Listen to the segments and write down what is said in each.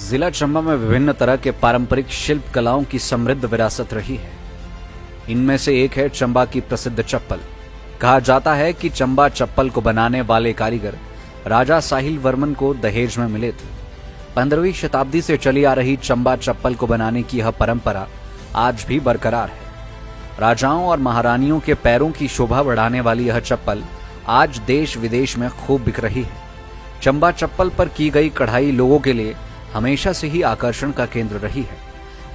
जिला चंबा में विभिन्न तरह के पारंपरिक शिल्प कलाओं की समृद्ध विरासत रही है। इनमें से एक है चंबा की प्रसिद्ध चप्पल। कहा जाता है कि चंबा चप्पल को बनाने वाले कारीगर राजा साहिल वर्मन को दहेज में मिले थे। 15वीं शताब्दी से चली आ रही चंबा चप्पल को बनाने की यह परंपरा आज भी बरकरार है। राजाओं और महारानियों के पैरों की शोभा बढ़ाने वाली यह चप्पल आज देश विदेश में खूब बिक रही है। चंबा चप्पल पर की गई कढ़ाई लोगों के लिए हमेशा से ही आकर्षण का केंद्र रही है।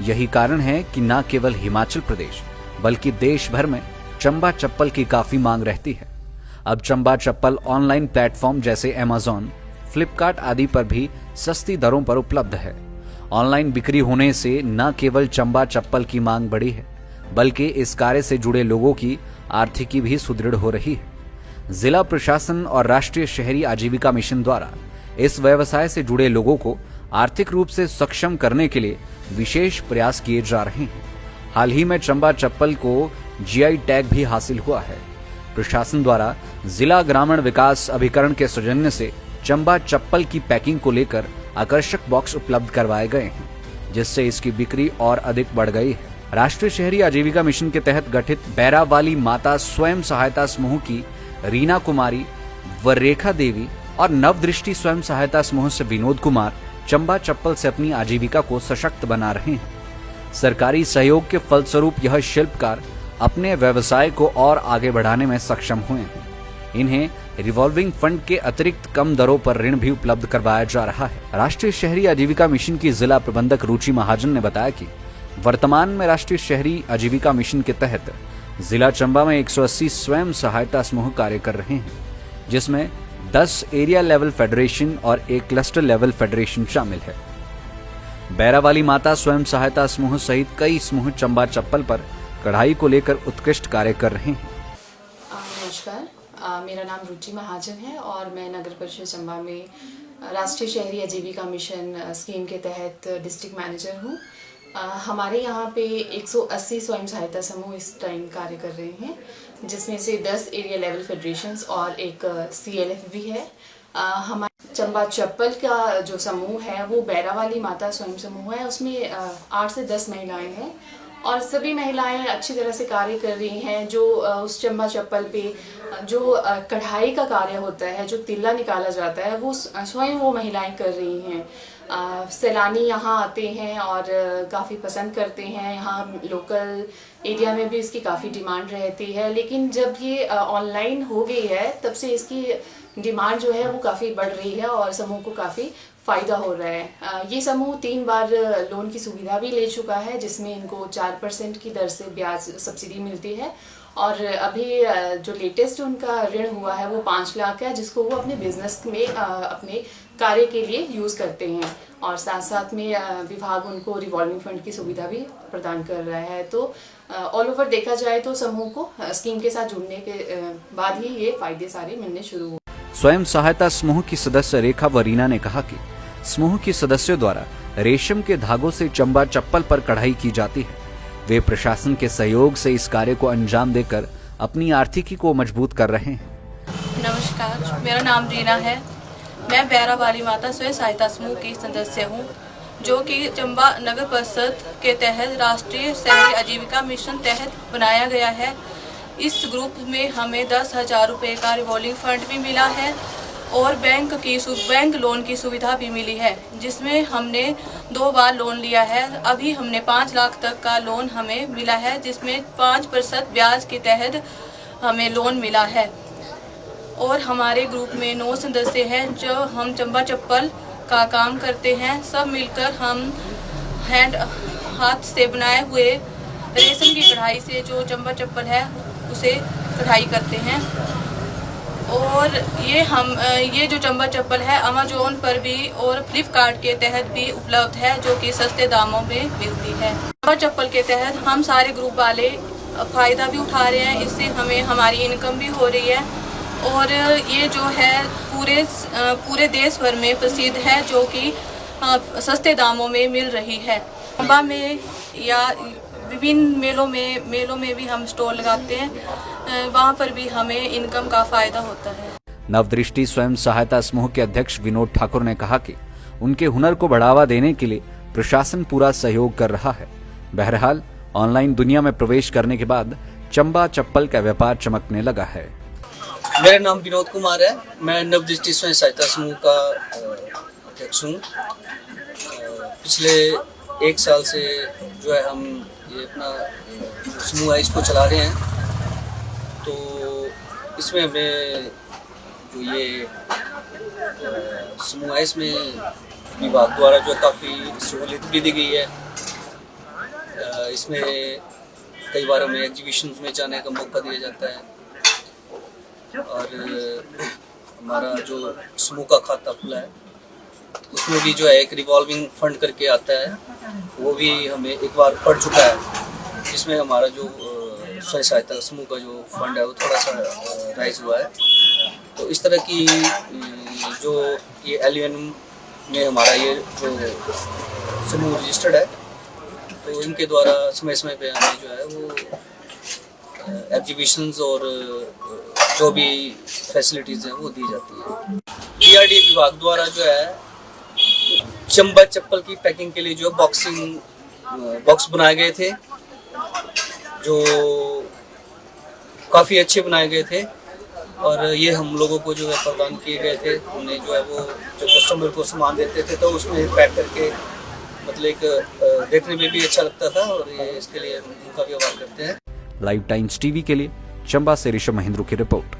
यही कारण है कि न केवल हिमाचल प्रदेश बल्कि देश भर में चंबा चप्पल की काफी मांग रहती है। अब चंबा चप्पल ऑनलाइन प्लेटफॉर्म जैसे अमेज़न, फ्लिपकार्ट आदि पर भी सस्ती दरों पर उपलब्ध है। ऑनलाइन बिक्री होने से न केवल चंबा चप्पल की मांग बढ़ी है बल्कि इस कार्य से जुड़े लोगों की आर्थिकी भी सुदृढ़ हो रही है। जिला प्रशासन और राष्ट्रीय शहरी आजीविका मिशन द्वारा इस व्यवसाय से जुड़े लोगों को आर्थिक रूप से सक्षम करने के लिए विशेष प्रयास किए जा रहे हैं। हाल ही में चंबा चप्पल को जीआई टैग भी हासिल हुआ है। प्रशासन द्वारा जिला ग्रामीण विकास अभिकरण के सौजन्य से चंबा चप्पल की पैकिंग को लेकर आकर्षक बॉक्स उपलब्ध करवाए गए हैं, जिससे इसकी बिक्री और अधिक बढ़ गई है। राष्ट्रीय शहरी आजीविका मिशन के तहत गठित बैरा वाली माता स्वयं सहायता समूह की रीना कुमारी व रेखा देवी और नवदृष्टि स्वयं सहायता समूह से विनोद कुमार चंबा चप्पल से अपनी आजीविका को सशक्त बना रहे हैं। सरकारी सहयोग के फलस्वरूप यह शिल्पकार अपने व्यवसाय को और आगे बढ़ाने में सक्षम हुए हैं। इन्हें रिवॉल्विंग फंड के अतिरिक्त कम दरों पर ऋण भी उपलब्ध करवाया जा रहा है। राष्ट्रीय शहरी आजीविका मिशन की जिला प्रबंधक रुचि महाजन ने बताया कि वर्तमान में राष्ट्रीय शहरी आजीविका मिशन के तहत जिला चंबा में 180 स्वयं सहायता समूह कार्य कर रहे हैं, जिसमें 10 एरिया लेवल फेडरेशन और एक क्लस्टर लेवल फेडरेशन शामिल है। बैरा वाली माता स्वयं सहायता समूह सहित कई समूह चंबा चप्पल पर कढ़ाई को लेकर उत्कृष्ट कार्य कर रहे हैं। नमस्कार, मेरा नाम रुचि महाजन है और मैं नगर परिषद चंबा में राष्ट्रीय शहरी आजीविका मिशन स्कीम के तहत डिस्ट्रिक्ट मैनेजर हूँ। हमारे यहाँ पे 180 स्वयं सहायता समूह इस टाइम कार्य कर रहे हैं, जिसमें से 10 एरिया लेवल फेडरेशंस और एक CLF भी है। हमारे चंबा चप्पल का जो समूह है वो बैरा वाली माता स्वयं समूह है। उसमें 8 से 10 महिलाएं हैं और सभी महिलाएं अच्छी तरह से कार्य कर रही हैं। जो उस चंबा चप्पल पे जो कढ़ाई का कार्य होता है, जो तिल्ला निकाला जाता है, वो स्वयं वो महिलाएं कर रही हैं। सैलानी यहाँ आते हैं और काफ़ी पसंद करते हैं। यहाँ लोकल एरिया में भी इसकी काफ़ी डिमांड रहती है, लेकिन जब ये ऑनलाइन हो गई है तब से इसकी डिमांड जो है वो काफ़ी बढ़ रही है और समूह को काफ़ी फ़ायदा हो रहा है। ये समूह 3 बार लोन की सुविधा भी ले चुका है, जिसमें इनको 4% की दर से ब्याज सब्सिडी मिलती है और अभी जो लेटेस्ट उनका ऋण हुआ है वो 5 लाख है, जिसको वो अपने बिजनेस में अपने कार्य के लिए यूज़ करते हैं और साथ साथ में विभाग उनको रिवॉल्विंग फंड की सुविधा भी प्रदान कर रहा है। तो ऑल ओवर देखा जाए तो समूह को स्कीम के साथ जुड़ने के बाद ही ये फायदे सारे मिलने शुरू हुए। स्वयं सहायता समूह की सदस्य रेखा व रीना ने कहा कि समूह के सदस्यों द्वारा रेशम के धागों से चंबा चप्पल पर कढ़ाई की जाती है। वे प्रशासन के सहयोग से इस कार्य को अंजाम देकर अपनी आर्थिकी को मजबूत कर रहे हैं। नमस्कार, मेरा नाम रीना है। मैं बैरा वाली माता स्वयं सहायता समूह की सदस्य हूँ, जो कि चंबा नगर परिषद के तहत राष्ट्रीय शहरी आजीविका मिशन तहत बनाया गया है। इस ग्रुप में हमें 10,000 रुपये का रिवॉल्विंग फंड भी मिला है और बैंक लोन की सुविधा भी मिली है, जिसमें हमने 2 बार लोन लिया है। अभी हमने 5 लाख तक का लोन हमें मिला है, जिसमें 5% ब्याज के तहत हमें लोन मिला है। और हमारे ग्रुप में 9 सदस्य हैं जो हम चंबा चप्पल का काम करते हैं। सब मिलकर हम हाथ से बनाए हुए रेशम की कढ़ाई से जो चंबा चप्पल है उसे कढ़ाई करते हैं। और ये जो चंबा चप्पल है अमेज़न पर भी और फ्लिपकार्ट के तहत भी उपलब्ध है, जो कि सस्ते दामों में मिलती है। चंबा चप्पल के तहत हम सारे ग्रुप वाले फ़ायदा भी उठा रहे हैं। इससे हमें हमारी इनकम भी हो रही है और ये जो है पूरे देश भर में प्रसिद्ध है, जो कि सस्ते दामों में मिल रही है। चंबा में या विभिन्न मेलों में भी हम स्टॉल लगाते हैं, वहाँ पर भी हमें इनकम का फायदा होता है। नवदृष्टि स्वयं सहायता समूह के अध्यक्ष विनोद ठाकुर ने कहा कि उनके हुनर को बढ़ावा देने के लिए प्रशासन पूरा सहयोग कर रहा है। बहरहाल ऑनलाइन दुनिया में प्रवेश करने के बाद चंबा चप्पल का व्यापार चमकने लगा है। मेरा नाम विनोद कुमार है। मैं नवदृष्टि स्वयं सहायता समूह का अध्यक्ष हूँ। पिछले 1 साल से जो है हम ये अपना समूह है इसको चला रहे हैं। तो इसमें हमें जो ये समूह है इसमें विभाग द्वारा जो काफ़ी सहूलियत भी दी गई है। इसमें कई बार हमें एग्जीबिशंस में जाने का मौका दिया जाता है और हमारा जो समूह का खाता खुला है उसमें भी जो है एक रिवॉल्विंग फंड करके आता है, वो भी हमें एक बार पड़ चुका है, जिसमें हमारा जो स्वयं सहायता समूह का जो फंड है वो थोड़ा सा राइज हुआ है। तो इस तरह की जो ये LUN में हमारा ये जो समूह रजिस्टर्ड है, तो इनके द्वारा समय समय पे हमें जो है वो एग्जीबिशंस और जो भी फैसिलिटीज़ हैं वो दी जाती है। PRD विभाग द्वारा जो है चंबा चप्पल की पैकिंग के लिए जो बॉक्स बनाए गए थे, जो काफ़ी अच्छे बनाए गए थे और ये हम लोगों को जो है प्रदान किए गए थे। हमने जो है वो जो कस्टमर को सामान देते थे तो उसमें पैक करके मतलब एक देखने में भी अच्छा लगता था और ये इसके लिए हम उनका भी आभार करते हैं। लाइव टाइम्स टीवी के लिए चंबा से ऋषभ महेंद्र की रिपोर्ट।